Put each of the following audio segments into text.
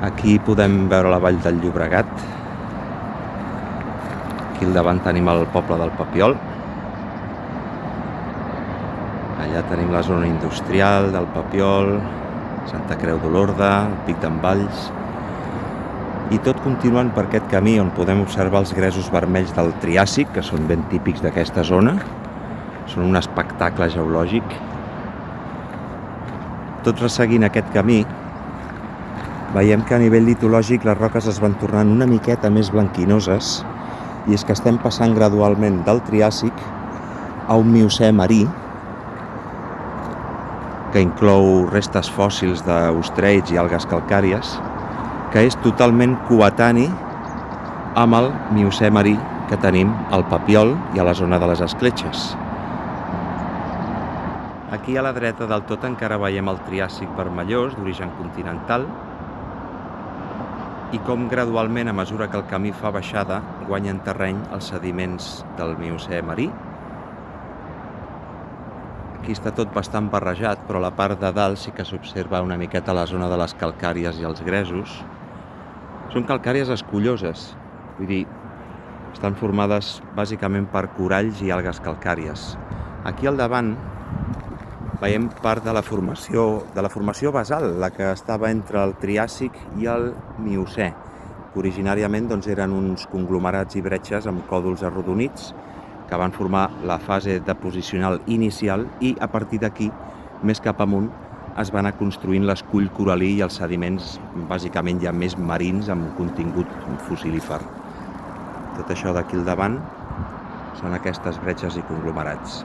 Aquí podem veure la vall del Llobregat. Aquí al davant tenim el poble del Papiol. Allà tenim la zona industrial del Papiol, Santa Creu d'Olorda, el Pic d'en Valls. I tot continuant per aquest camí on podem observar els gresos vermells del Triàsic, que són ben típics d'aquesta zona. Són un espectacle geològic. Tot resseguint aquest camí, veiem que a nivell litològic les roques es van tornant una miqueta més blanquinoses, i és que estem passant gradualment del Triàsic a un Miocè marí, que inclou restes fòssils d'ostreits i algues calcàries, que és totalment coetani amb el Miocè marí que tenim al Papiol i a la zona de les Escletxes. Aquí a la dreta del tot encara veiem el Triàsic vermellós d'origen continental, i com gradualment, a mesura que el camí fa baixada, guanyen terreny els sediments del Miocè marí. Aquí està tot bastant barrejat, però a la part de dalt sí que s'observa una miqueta la zona de les calcàries i els gresos. Són calcàries escolloses, vull dir, estan formades bàsicament per coralls i algues calcàries. Aquí al davant veiem part de la formació basal, la que estava entre el Triàsic i el Miocè, que originàriament eren uns conglomerats i bretxes amb còdols arrodonits que van formar la fase deposicional inicial, i a partir d'aquí, més cap amunt, es va anar construint l'escull coralí i els sediments bàsicament ja més marins amb contingut fossilífer. Tot això d'aquí al davant són aquestes bretxes i conglomerats.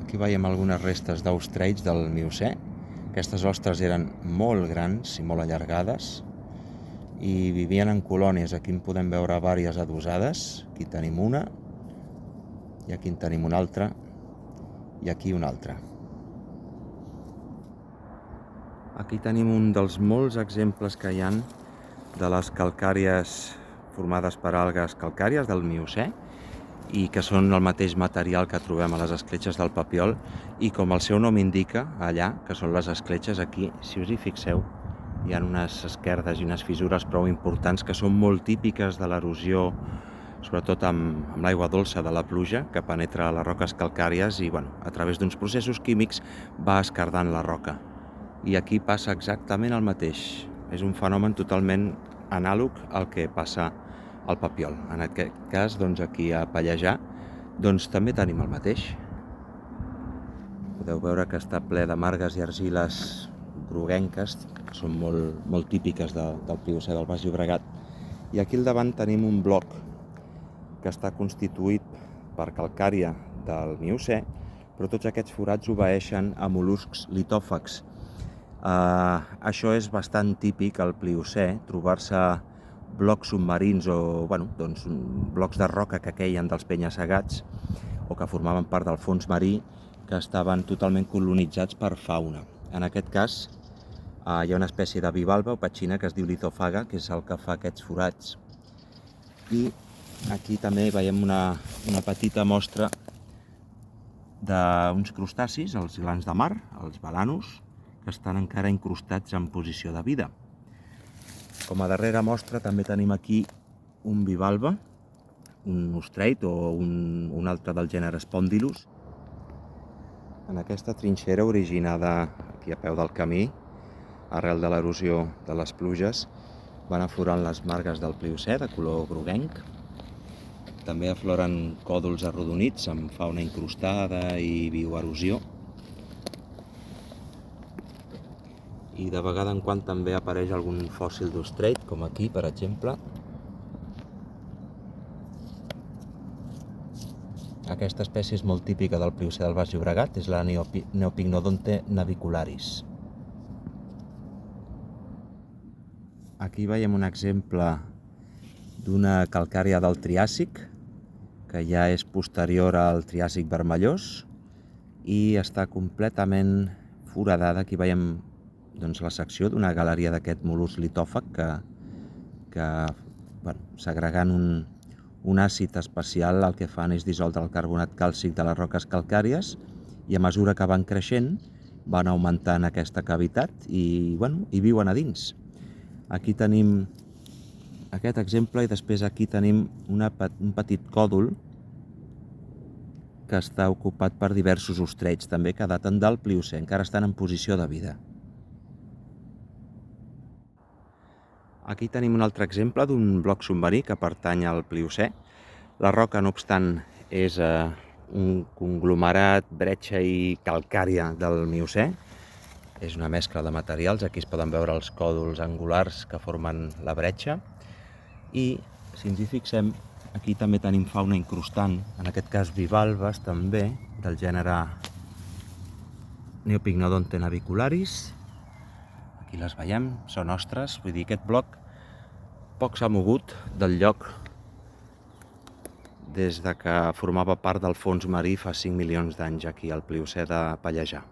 Aquí veiem algunes restes d'ostreits del Miocè. Aquestes ostres eren molt grans i molt allargades i vivien en colònies. Aquí en podem veure vàries adossades. Aquí tenim una, i aquí en tenim una altra, i aquí una altra. Aquí tenim un dels molts exemples que hi ha de les calcàries formades per algues calcàries del Miocè, i que són el mateix material que trobem a les escletxes del Papiol, i com el seu nom indica, allà, que són les escletxes, aquí, si us hi fixeu, hi ha unes esquerdes i unes fissures prou importants que són molt típiques de l'erosió, sobretot amb l'aigua dolça de la pluja, que penetra a les roques calcàries i, a través d'uns processos químics va esquerdant la roca. I aquí passa exactament el mateix. És un fenomen totalment anàleg al que passa al Papiol. En aquest cas, aquí a Pallejà, també tenim el mateix. Podeu veure que està ple de margues i argiles groguenques, que són molt típiques del Pliocè del Baix Llobregat. I aquí al davant tenim un bloc que està constituït per calcària del Miocè, però tots aquests forats obeeixen a mol·luscs litòfags. Això és bastant típic al Pliocè, trobar-se blocs submarins o blocs de roca que queien dels penya-segats o que formaven part del fons marí, que estaven totalment colonitzats per fauna. En aquest cas hi ha una espècie de bivalva o petxina que es diu litòfaga, que és el que fa aquests forats. I aquí també veiem una petita mostra d'uns crustacis, els glans de mar, els balanos, que estan encara incrustats en posició de vida. Com a darrera mostra també tenim aquí un bivalve, un ostreit o un altre del gènere Spondylus. En aquesta trinxera originada aquí a peu del camí, arrel de l'erosió de les pluges, van aflorant les margues del Pliocè de color groguenc. També afloren còdols arrodonits amb fauna incrustada i bioerosió. I de vegada en quan també apareix algun fòssil d'ostreit, com aquí, per exemple. Aquesta espècie és molt típica del Pliocè del Baix Llobregat, és la Neopycnodonte navicularis. Aquí veiem un exemple d'una calcària del Triàsic, que ja és posterior al Triàsic vermellós i està completament foradada. Aquí veiem la secció d'una galeria d'aquest mol·lusc litòfag que segregant un àcid especial, el que fan és dissoldre el carbonat càlcic de les roques calcàries, i a mesura que van creixent van augmentant aquesta cavitat i, bueno, hi viuen a dins. Aquí tenim aquest exemple i després aquí tenim un petit còdol que està ocupat per diversos ostreig també que daten del Pliocè, encara estan en posició de vida. Aquí tenim un altre exemple d'un bloc submarí que pertany al Pliocè. La roca, no obstant, és un conglomerat, bretxa i calcària del Miocè. És una mescla de materials, aquí es poden veure els còdols angulars que formen la bretxa. I, si ens hi fixem, aquí també tenim fauna incrustant, en aquest cas bivalves també, del gènere Neopycnodonte navicularis. Aquí les veiem, són ostres, vull dir, aquest bloc poc s'ha mogut del lloc des de que formava part del fons marí fa 5 milions d'anys aquí al Pliocè de Pallejà.